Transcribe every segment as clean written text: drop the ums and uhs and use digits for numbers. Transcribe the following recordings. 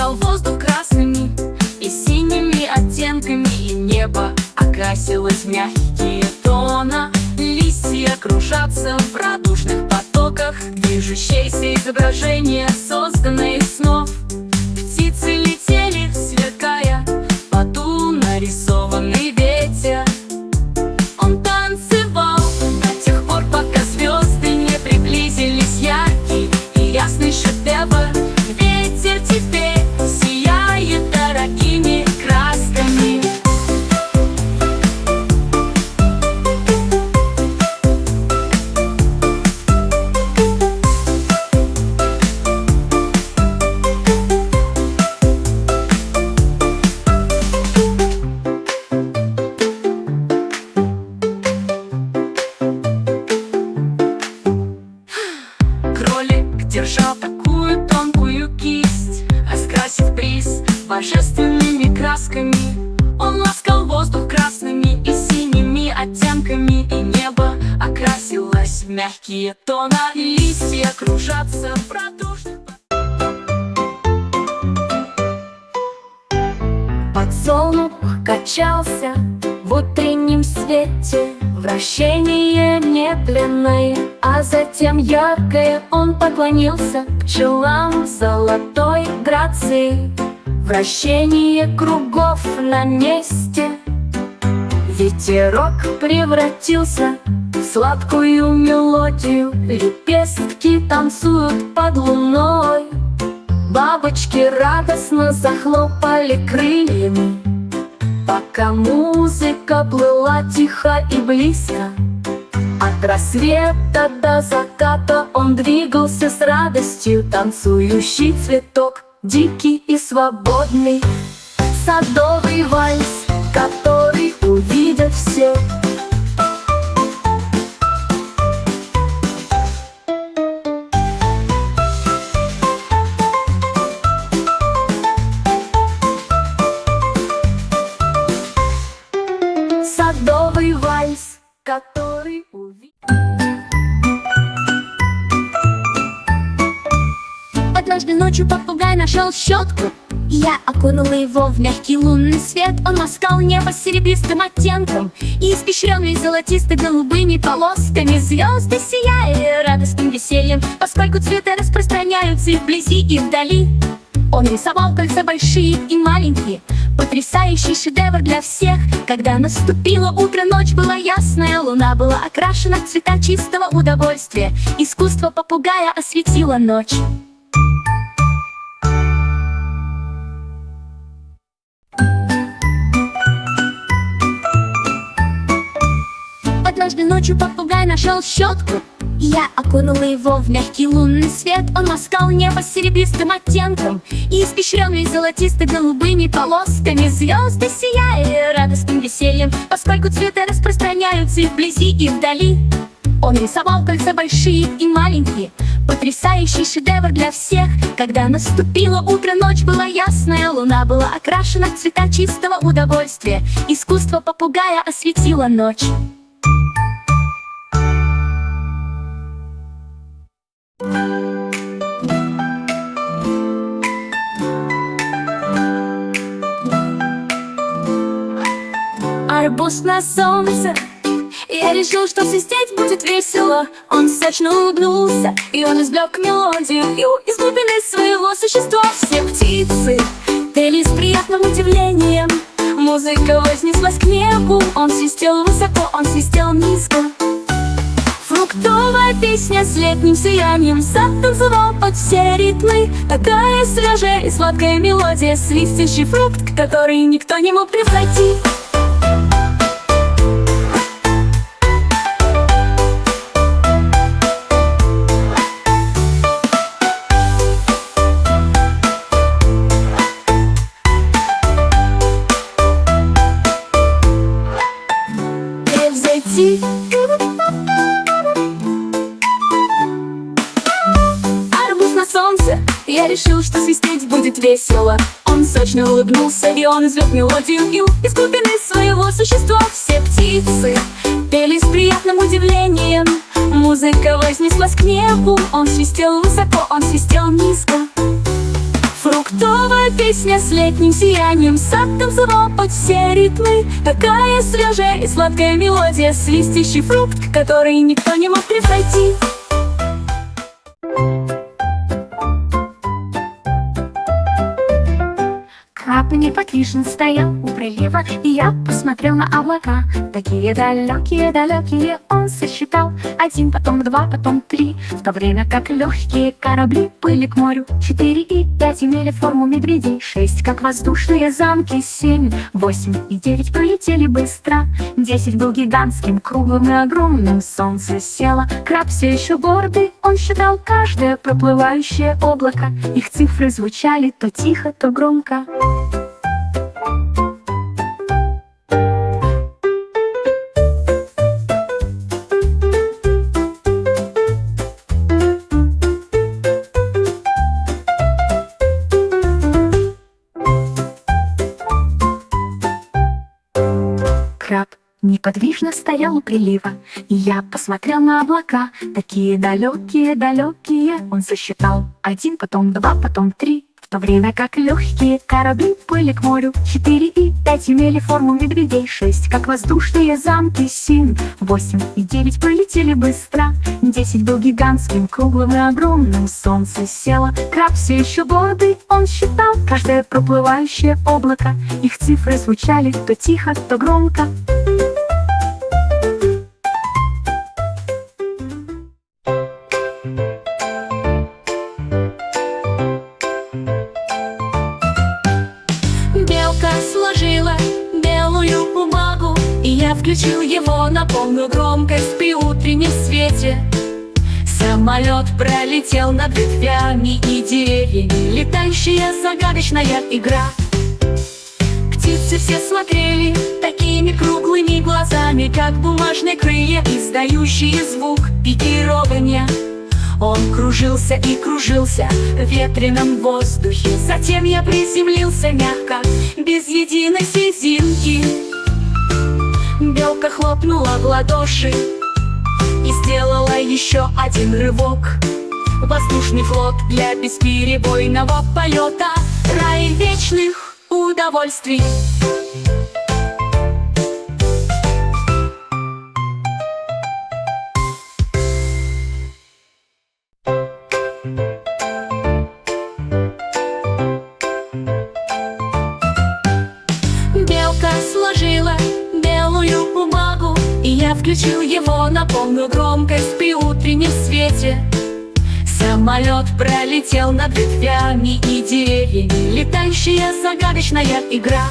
ласкал воздух красными и синими оттенками, и небо окрасилось в мягкие тона. Листья кружатся в радужных потоках, движущееся изображение, созданное из снов. Птицы летели, сверкая, поту нарисованный ветер. Он танцевал до тех пор, пока звезды не приблизились. Яркий и ясный шедевр. Ветер теперь сияет дорогими красками. Кролик держал такую тонкую кисть, раскрасив приз божественными красками. Он ласкал воздух красными и синими оттенками, и небо окрасилось в мягкие тона. Листья кружатся в радужных. Подсолнух качался в утреннем свете, вращение медленное, а затем яркое. Он поклонился пчелам золотой грации. Вращение кругов на месте. Ветерок превратился в сладкую мелодию. Лепестки танцуют под луной. Бабочки радостно захлопали крыльями, пока музыка плыла тихо и близко. От рассвета до заката он двигался с радостью. Танцующий цветок, дикий и свободный. Садовый вальс, который увидят все. Садовый вальс, который увидит. Однажды ночью попугай нашел щетку, и я окунула его в мягкий лунный свет. Он ласкал небо серебристым оттенком и испещренный золотисто-голубыми полосками. Звезды сияя радостным весельем, поскольку цветы распространяются и вблизи, и вдали. Он рисовал кольца большие и маленькие, потрясающий шедевр для всех. Когда наступило утро, ночь была ясная, луна была окрашена в цвета чистого удовольствия. Искусство попугая осветило ночь. Однажды ночью попугай нашел щетку, и я окунула его в мягкий лунный свет. Он ласкал небо серебристым оттенком и испещренный золотисто-голубыми полосками. Звезды сияя радостным весельем, поскольку цветы распространяются и вблизи, и вдали. Он рисовал кольца большие и маленькие, потрясающий шедевр для всех. Когда наступило утро, ночь была ясная, луна была окрашена в цвета чистого удовольствия. Искусство попугая осветило ночь. Арбуз на солнце. Я решил, что свистеть будет весело. Он сочно улыбнулся, и он извлек мелодию из глубины своего существа. Все птицы пели с приятным удивлением. Музыка вознеслась к небу. Он свистел высоко, он свистел низко. Фруктовая песня с летним сиянием затанцевал под все ритмы. Такая свежая и сладкая мелодия, свистящий фрукт, который никто не мог превзойти. Арбуз на солнце. Я решил, что свистеть будет весело. Он сочно улыбнулся, и он извлек мелодию из глубины своего существа. Все птицы пели с приятным удивлением. Музыка вознеслась к небу. Он свистел высоко, он свистел низко. Фрукт Фруктовая песня с летним сиянием, сад танцевал под все ритмы. Такая свежая и сладкая мелодия, свистящий фрукт, который никто не мог превзойти. Краб неподвижно стоял у прилива, и я посмотрел на облака. Такие далекие он сосчитал. 1, потом 2, потом 3. В то время как легкие корабли плыли к морю. 4 и 5 имели форму медведей. 6, как воздушные замки. 7, 8 и 9 полетели быстро. 10 был гигантским, круглым и огромным. Солнце село, краб все еще гордый. Он считал каждое проплывающее облако. Их цифры звучали то тихо, то громко. Краб неподвижно стоял у прилива, и я посмотрел на облака. Такие далекие он сосчитал. 1, потом 2, потом 3. В то время как легкие корабли плыли к морю. 4 и 5 имели форму медведей. 6, как воздушные замки. 7, 8 и 9 полетели быстро. 10 был гигантским, круглым и огромным. Солнце село, краб все еще гордый. Он считал каждое проплывающее облако. Их цифры звучали то тихо, то громко. Белка сложила белую бумагу, и я включил его на полную громкость при утреннем свете. Самолет пролетел над ветвями и деревьями, летающая загадочная игра. Птицы все смотрели такими круглыми глазами, как бумажные крылья, издающие звук пикирования. Он кружился и кружился в ветреном воздухе. Затем я приземлился мягко, без единой слезинки. Белка хлопнула в ладоши и сделала еще один рывок. Воздушный флот для бесперебойного полета, рай вечных удовольствий. Белка сложила белую бумагу, и я включил его на полную громкость при утреннем свете. Самолет пролетел над ветвями и деревьями, летающая загадочная игра.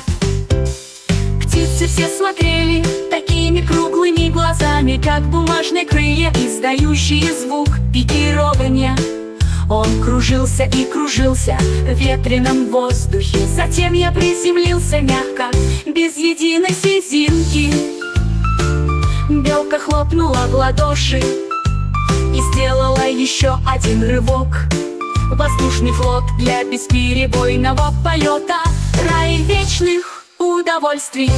Птицы все смотрели такими круглыми глазами, как бумажные крылья, издающие звук пикирования. Он кружился и кружился в ветреном воздухе. Затем я приземлился мягко, без единой слезинки. Белка хлопнула в ладоши и сделала еще один рывок. Воздушный флот для бесперебойного полета, рай вечных удовольствий.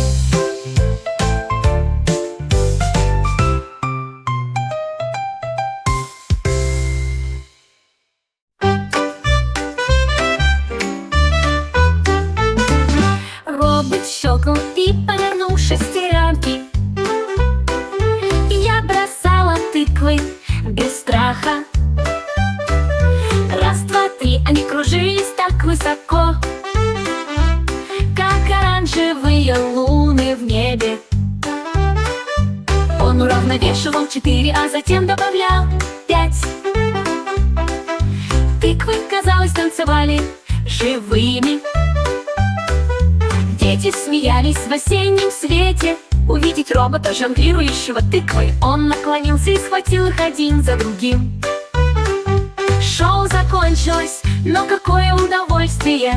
Робот щелкнул и повернул шестеренки. Я бросала тыквы без страха. 1, 2, 3, они кружились так высоко, как оранжевые луны в небе. Он уравновешивал 4, а затем добавлял 5. Тыквы, казалось, танцевали живыми. Дети смеялись в осеннем свете увидеть робота, жонглирующего тыквой. Он наклонился и схватил их один за другим. Шоу закончилось, но какое удовольствие!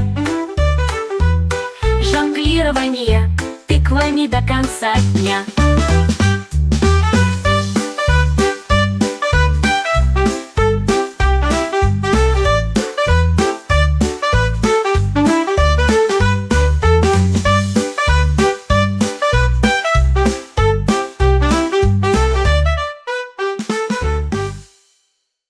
Жонглирование тыквами до конца дня.